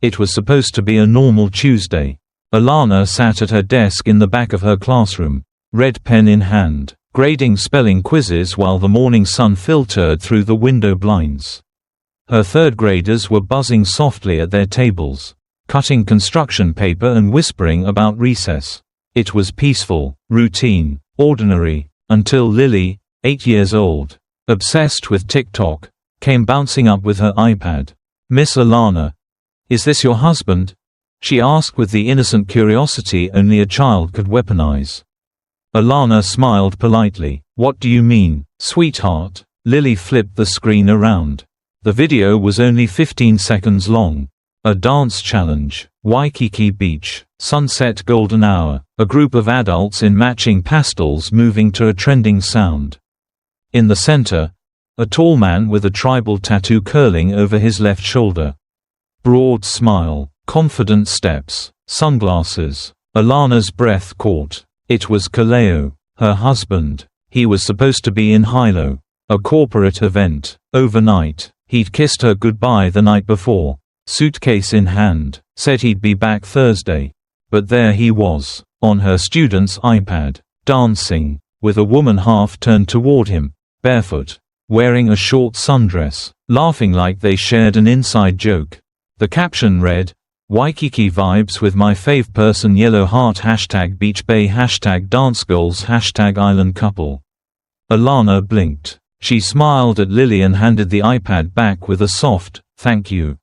It was supposed to be a normal Tuesday. Alana sat at her desk in the back of her classroom, red pen in hand, grading spelling quizzes while the morning sun filtered through the window blinds. Her third graders were buzzing softly at their tables, cutting construction paper and whispering about recess. It was peaceful, routine, ordinary, until Lily, 8 years old, obsessed with TikTok, came bouncing up with her iPad. "Miss Alana, is this your husband?" she asked with the innocent curiosity only a child could weaponize. Alana smiled politely. "What do you mean, sweetheart?" Lily flipped the screen around. The video was only 15 seconds long. A dance challenge, Waikiki Beach, sunset golden hour, a group of adults in matching pastels moving to a trending sound. In the center, a tall man with a tribal tattoo curling over his left shoulder. Broad smile, confident steps, sunglasses. Alana's breath caught. It was Kaleo, her husband. He was supposed to be in Hilo, a corporate event. Overnight, he'd kissed her goodbye the night before, suitcase in hand, said he'd be back Thursday. But there he was, on her student's iPad, dancing, with a woman half turned toward him, barefoot, wearing a short sundress, laughing like they shared an inside joke. The caption read, "Waikiki vibes with my fave person, yellow heart, #beach bay, #dance goals, #island couple." Alana blinked. She smiled at Lily and handed the iPad back with a soft, "Thank you."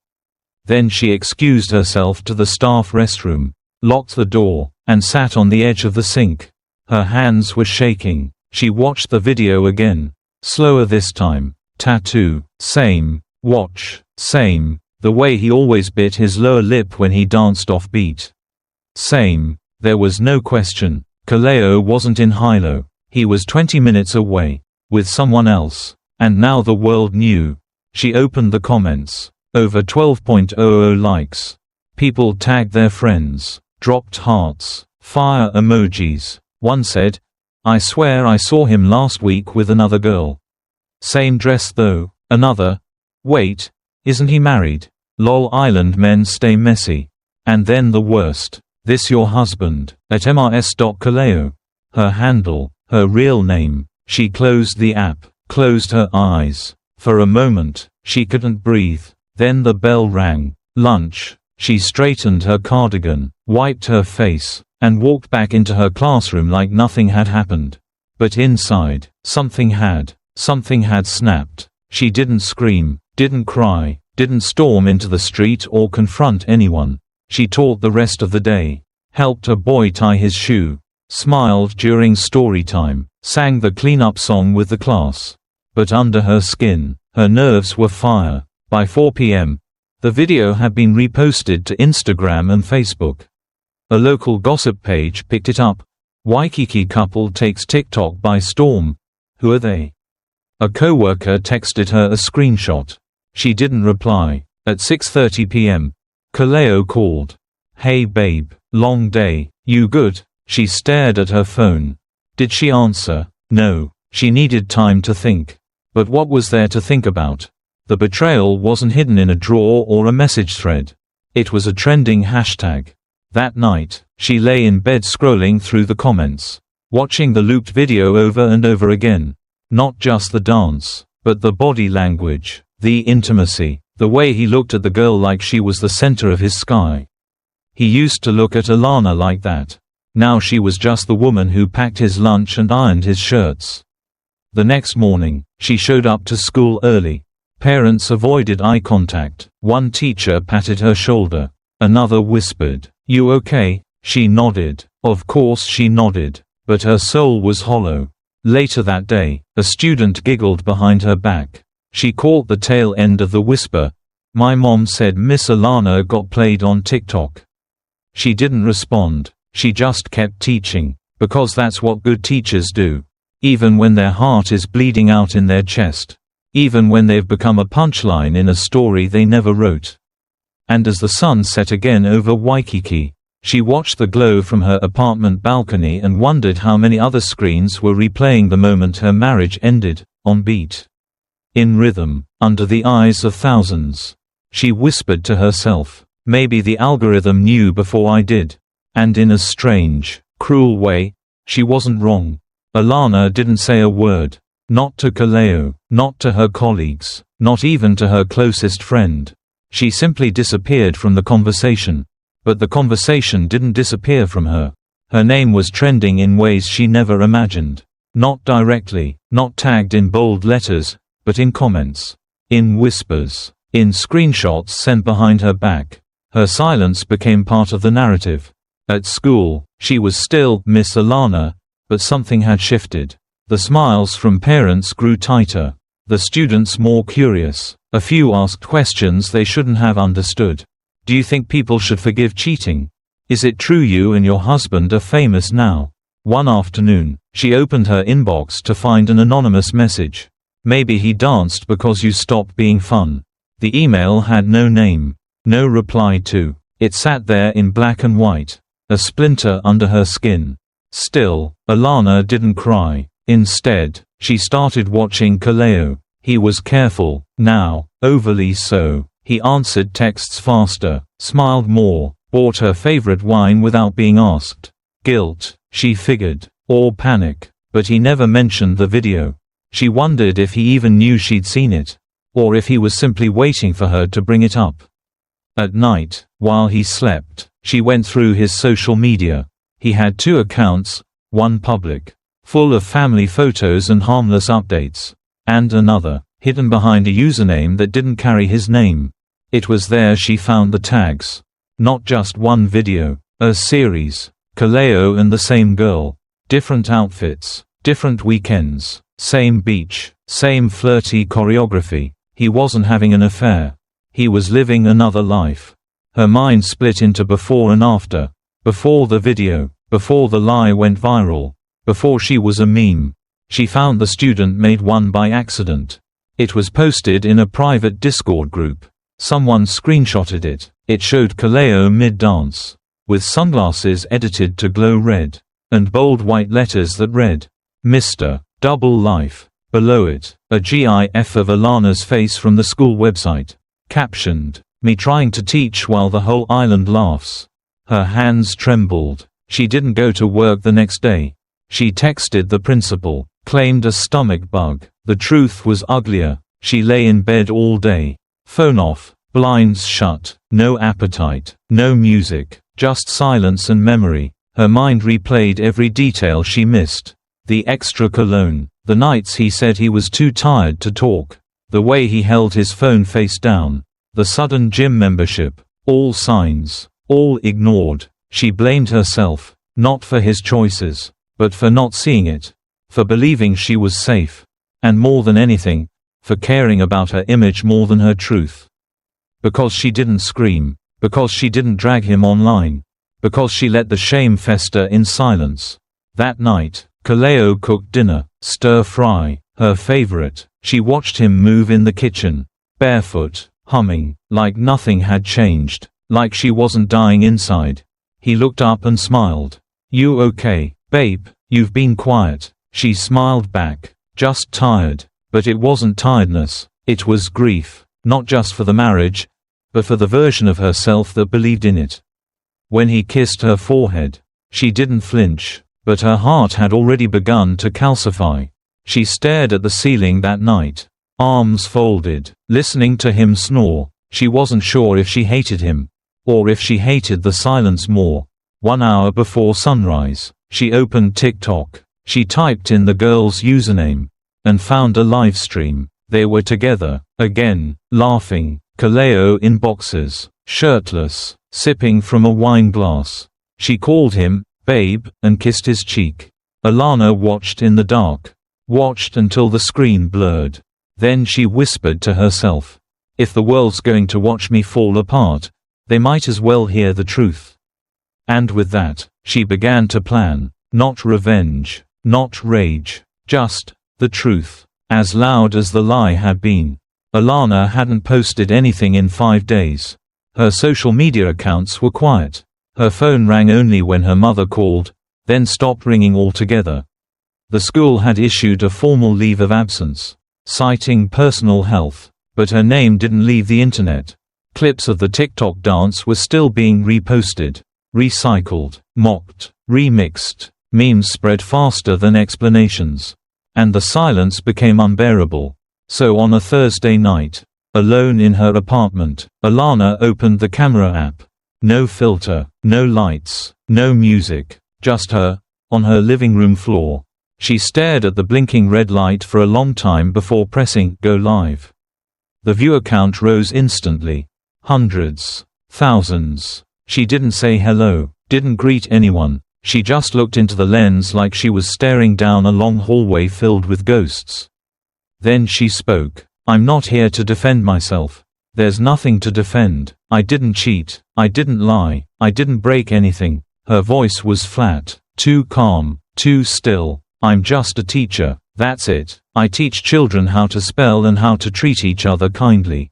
Then she excused herself to the staff restroom, locked the door, and sat on the edge of the sink. Her hands were shaking. She watched the video again. Slower this time. Tattoo, same. Watch, same. The way he always bit his lower lip when he danced off beat. Same. There was no question. Kaleo wasn't in Hilo. He was 20 minutes away, with someone else. And now the world knew. She opened the comments. Over 12.00 likes. People tagged their friends, dropped hearts, fire emojis. One said, "I swear I saw him last week with another girl. Same dress though." Another, "Wait, isn't he married? Lol, island men stay messy." And then the worst, "This your husband, at mrs.kaleo." Her handle, her real name. She closed the app, closed her eyes. For a moment, she couldn't breathe. Then the bell rang. Lunch. She straightened her cardigan, wiped her face, and walked back into her classroom like nothing had happened. But inside, something had snapped. She didn't scream, didn't cry, didn't storm into the street or confront anyone. She taught the rest of the day, helped a boy tie his shoe, smiled during story time, sang the cleanup song with the class. But under her skin, her nerves were fire. By 4 p.m., the video had been reposted to Instagram and Facebook. A local gossip page picked it up. "Waikiki couple takes TikTok by storm. Who are they?" A coworker texted her a screenshot. She didn't reply. At 6:30 p.m., Kaleo called. "Hey babe, long day, you good?" She stared at her phone. Did she answer? No. She needed time to think. But what was there to think about? The betrayal wasn't hidden in a drawer or a message thread. It was a trending hashtag. That night, she lay in bed scrolling through the comments, watching the looped video over and over again. Not just the dance, but the body language, the intimacy, the way he looked at the girl like she was the center of his sky. He used to look at Alana like that. Now she was just the woman who packed his lunch and ironed his shirts. The next morning, she showed up to school early. Parents avoided eye contact. One teacher patted her shoulder. Another whispered, "You okay?" She nodded. Of course she nodded. But her soul was hollow. Later that day, a student giggled behind her back. She caught the tail end of the whisper. "My mom said Miss Alana got played on TikTok." She didn't respond. She just kept teaching. Because that's what good teachers do. Even when their heart is bleeding out in their chest. Even when they've become a punchline in a story they never wrote. And as the sun set again over Waikiki, she watched the glow from her apartment balcony and wondered how many other screens were replaying the moment her marriage ended, on beat. In rhythm, under the eyes of thousands. She whispered to herself, Maybe the algorithm knew before I did. And in a strange, cruel way, she wasn't wrong. Alana didn't say a word. Not to Kaleo, not to her colleagues, not even to her closest friend. She simply disappeared from the conversation. But the conversation didn't disappear from her. Her name was trending in ways she never imagined. Not directly, not tagged in bold letters, but in comments. In whispers. In screenshots sent behind her back. Her silence became part of the narrative. At school, she was still Miss Alana, but something had shifted. The smiles from parents grew tighter. The students more curious. A few asked questions they shouldn't have understood. Do you think people should forgive cheating? Is it true you and your husband are famous now? One afternoon, she opened her inbox to find an anonymous message. Maybe he danced because you stopped being fun. The email had no name. No reply to. It sat there in black and white. A splinter under her skin. Still, Alana didn't cry. Instead, she started watching Kaleo. He was careful, now, overly so. He answered texts faster, smiled more, bought her favorite wine without being asked. Guilt, she figured, or panic, but he never mentioned the video. She wondered if he even knew she'd seen it, or if he was simply waiting for her to bring it up. At night, while he slept, she went through his social media. He had 2 accounts, one public, full of family photos and harmless updates, and another, hidden behind a username that didn't carry his name. It was there she found the tags. Not just one video, a series. Kaleo and the same girl. Different outfits, different weekends, same beach, same flirty choreography. He wasn't having an affair. He was living another life. Her mind split into before and after. Before the video, before the lie went viral, before she was a meme. She found the student made one by accident. It was posted in a private Discord group. Someone screenshotted it. It showed Kaleo mid-dance, with sunglasses edited to glow red, and bold white letters that read, Mr. Double Life. Below it, a GIF of Alana's face from the school website. Captioned, me trying to teach while the whole island laughs. Her hands trembled. She didn't go to work the next day. She texted the principal, claimed a stomach bug. The truth was uglier. She lay in bed all day. Phone off, blinds shut, no appetite, no music, just silence and memory. Her mind replayed every detail she missed. The extra cologne, the nights he said he was too tired to talk, the way he held his phone face down, the sudden gym membership, all signs, all ignored. She blamed herself, not for his choices, but for not seeing it, for believing she was safe, and more than anything, for caring about her image more than her truth. Because she didn't scream, because she didn't drag him online, because she let the shame fester in silence. That night, Kaleo cooked dinner, stir-fry, her favorite. She watched him move in the kitchen, barefoot, humming, like nothing had changed, like she wasn't dying inside. He looked up and smiled. You okay, babe? You've been quiet. She smiled back. Just tired. But it wasn't tiredness, it was grief, not just for the marriage, but for the version of herself that believed in it. When he kissed her forehead, she didn't flinch, but her heart had already begun to calcify. She stared at the ceiling that night, arms folded, listening to him snore. She wasn't sure if she hated him, or if she hated the silence more. 1 hour before sunrise, she opened TikTok. She typed in the girl's username, and found a live stream. They were together, again, laughing, Kaleo in boxers, shirtless, sipping from a wine glass. She called him, babe, and kissed his cheek. Alana watched in the dark. Watched until the screen blurred. Then she whispered to herself, if the world's going to watch me fall apart, they might as well hear the truth. And with that, she began to plan, not revenge, not rage, just the truth, as loud as the lie had been. Alana hadn't posted anything in 5 days. Her social media accounts were quiet. Her phone rang only when her mother called, then stopped ringing altogether. The school had issued a formal leave of absence, citing personal health, but her name didn't leave the internet. Clips of the TikTok dance were still being reposted, recycled, mocked, remixed. Memes spread faster than explanations. And the silence became unbearable. So on a Thursday night, alone in her apartment, Alana opened the camera app. No filter, no lights, no music, just her, on her living room floor. She stared at the blinking red light for a long time before pressing go live. The viewer count rose instantly. Hundreds. Thousands. She didn't say hello, didn't greet anyone. She just looked into the lens like she was staring down a long hallway filled with ghosts. Then she spoke. I'm not here to defend myself. There's nothing to defend. I didn't cheat. I didn't lie. I didn't break anything. Her voice was flat, too calm, too still. I'm just a teacher, that's it. I teach children how to spell and how to treat each other kindly.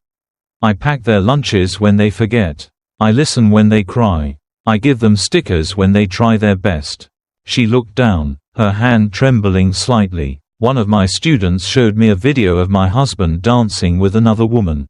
I pack their lunches when they forget. I listen when they cry. I give them stickers when they try their best. She looked down, her hand trembling slightly. One of my students showed me a video of my husband dancing with another woman.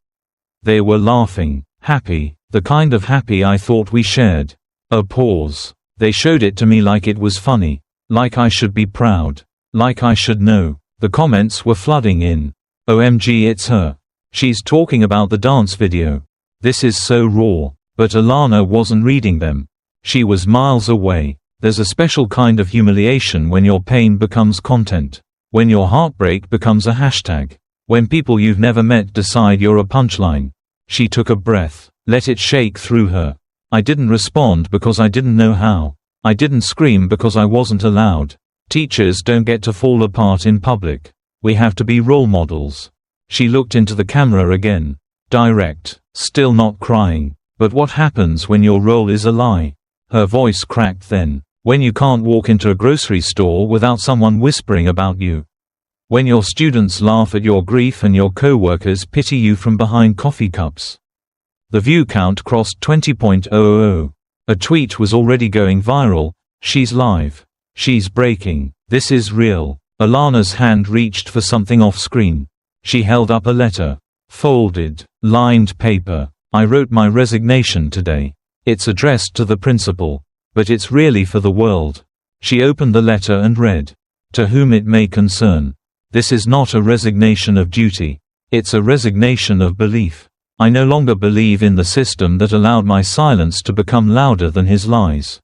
They were laughing, happy, the kind of happy I thought we shared. A pause. They showed it to me like it was funny. Like I should be proud. Like I should know. The comments were flooding in. OMG, it's her. She's talking about the dance video. This is so raw. But Alana wasn't reading them. She was miles away. There's a special kind of humiliation when your pain becomes content. When your heartbreak becomes a hashtag. When people you've never met decide you're a punchline. She took a breath, let it shake through her. I didn't respond because I didn't know how. I didn't scream because I wasn't allowed. Teachers don't get to fall apart in public. We have to be role models. She looked into the camera again. Direct, still not crying. But what happens when your role is a lie? Her voice cracked then. When you can't walk into a grocery store without someone whispering about you. When your students laugh at your grief and your co-workers pity you from behind coffee cups. The view count crossed 20.000. A tweet was already going viral. She's live. She's breaking. This is real. Alana's hand reached for something off screen. She held up a letter. Folded, lined paper. I wrote my resignation today. It's addressed to the principal. But it's really for the world. She opened the letter and read. To whom it may concern. This is not a resignation of duty. It's a resignation of belief. I no longer believe in the system that allowed my silence to become louder than his lies.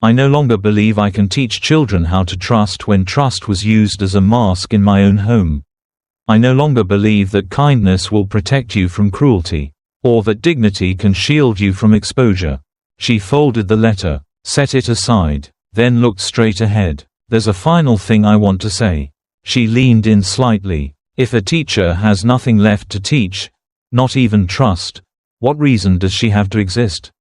I no longer believe I can teach children how to trust when trust was used as a mask in my own home. I no longer believe that kindness will protect you from cruelty. Or that dignity can shield you from exposure. She folded the letter. Set it aside, then looked straight ahead. There's a final thing I want to say. She leaned in slightly. If a teacher has nothing left to teach, not even trust, what reason does she have to exist?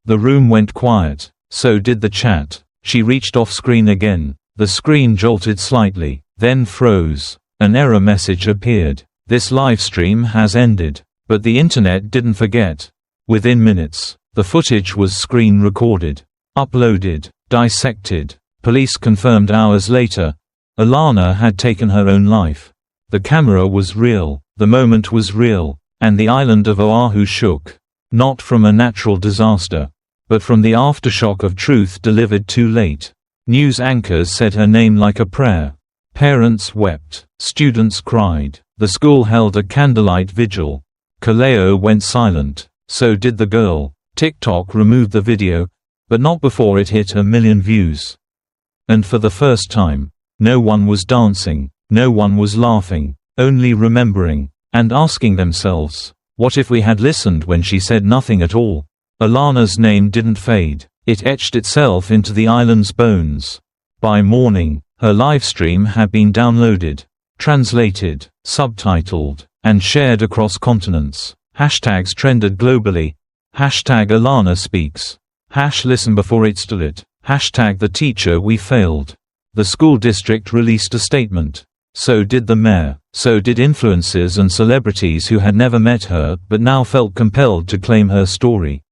The room went quiet. So did the chat. She reached off screen again. The screen jolted slightly, then froze. An error message appeared. This live stream has ended. But the internet didn't forget. Within minutes, the footage was screen recorded. Uploaded, dissected. Police confirmed hours later, Alana had taken her own life. The camera was real, the moment was real, and the island of Oahu shook. Not from a natural disaster, but from the aftershock of truth delivered too late. News anchors said her name like a prayer. Parents wept, students cried. The school held a candlelight vigil. Kaleo went silent. So did the girl. TikTok removed the video, but not before it hit 1 million views. And for the first time, no one was dancing, no one was laughing, only remembering, and asking themselves, what if we had listened when she said nothing at all? Alana's name didn't fade, it etched itself into the island's bones. By morning, her livestream had been downloaded, translated, subtitled, and shared across continents. Hashtags trended globally. Hashtag Alana speaks. Listen before it's delete. Hashtag the teacher we failed. The school district released a statement. So did the mayor. So did influencers and celebrities who had never met her but now felt compelled to claim her story.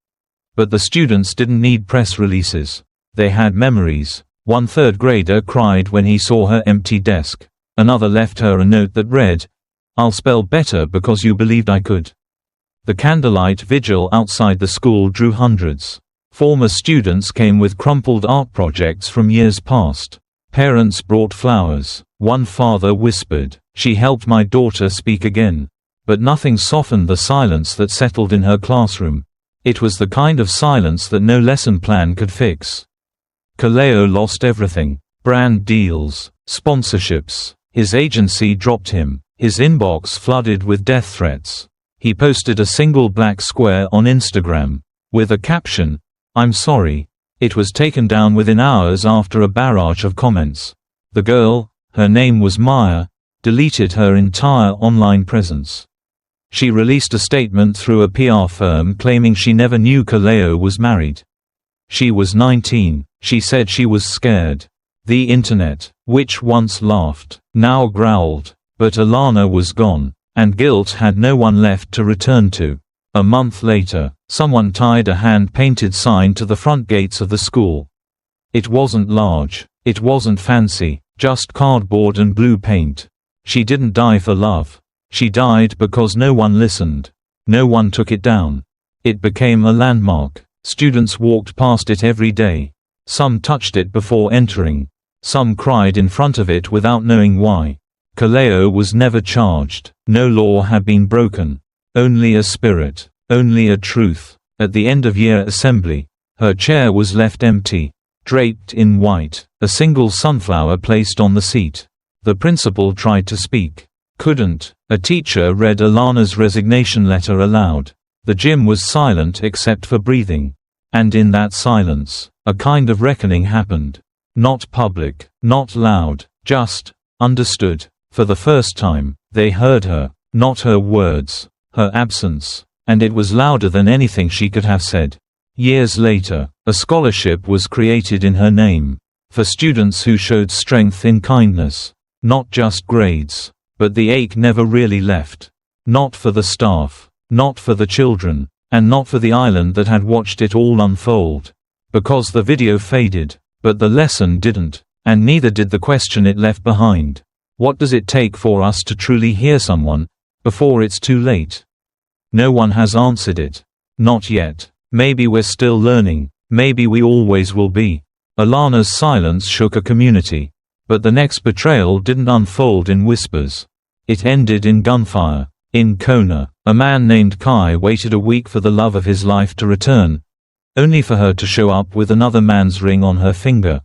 But the students didn't need press releases. They had memories. One third grader cried when he saw her empty desk. Another left her a note that read, "I'll spell better because you believed I could." The candlelight vigil outside the school drew hundreds. Former students came with crumpled art projects from years past. Parents brought flowers. One father whispered, "She helped my daughter speak again." But nothing softened the silence that settled in her classroom. It was the kind of silence that no lesson plan could fix. Kaleo lost everything. Brand deals, sponsorships. His agency dropped him. His inbox flooded with death threats. He posted a single black square on Instagram. With a caption, "I'm sorry." It was taken down within hours after a barrage of comments. The girl, her name was Maya, deleted her entire online presence. She released a statement through a PR firm claiming she never knew Kaleo was married. She was 19. She said she was scared. The internet, which once laughed, now growled. But Alana was gone, and guilt had no one left to return to. A month later, someone tied a hand-painted sign to the front gates of the school. It wasn't large, it wasn't fancy, just cardboard and blue paint. She didn't die for love. She died because no one listened. No one took it down. It became a landmark. Students walked past it every day. Some touched it before entering. Some cried in front of it without knowing why. Kaleo was never charged. No law had been broken. Only a spirit. Only a truth. At the end of year assembly, her chair was left empty. Draped in white, a single sunflower placed on the seat. The principal tried to speak. Couldn't. A teacher read Alana's resignation letter aloud. The gym was silent except for breathing. And in that silence, a kind of reckoning happened. Not public, not loud, just understood. For the first time, they heard her, not her words, her absence, and it was louder than anything she could have said. Years later, a scholarship was created in her name, for students who showed strength in kindness. Not just grades. But the ache never really left. Not for the staff, not for the children, and not for the island that had watched it all unfold. Because the video faded, but the lesson didn't, and neither did the question it left behind. What does it take for us to truly hear someone, before it's too late? No one has answered it. Not yet. Maybe we're still learning, maybe we always will be. Alana's silence shook a community. But the next betrayal didn't unfold in whispers. It ended in gunfire. In Kona, a man named Kai waited a week for the love of his life to return, only for her to show up with another man's ring on her finger.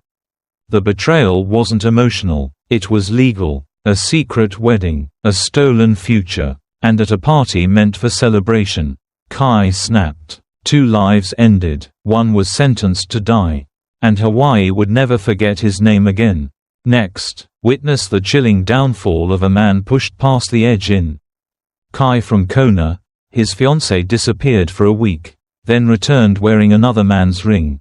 The betrayal wasn't emotional, it was legal. A secret wedding, a stolen future, and at a party meant for celebration. Kai snapped. 2 lives ended, one was sentenced to die. And Hawaii would never forget his name again. Next, witness the chilling downfall of a man pushed past the edge in Kai from Kona. His fiancée disappeared for a week, then returned wearing another man's ring.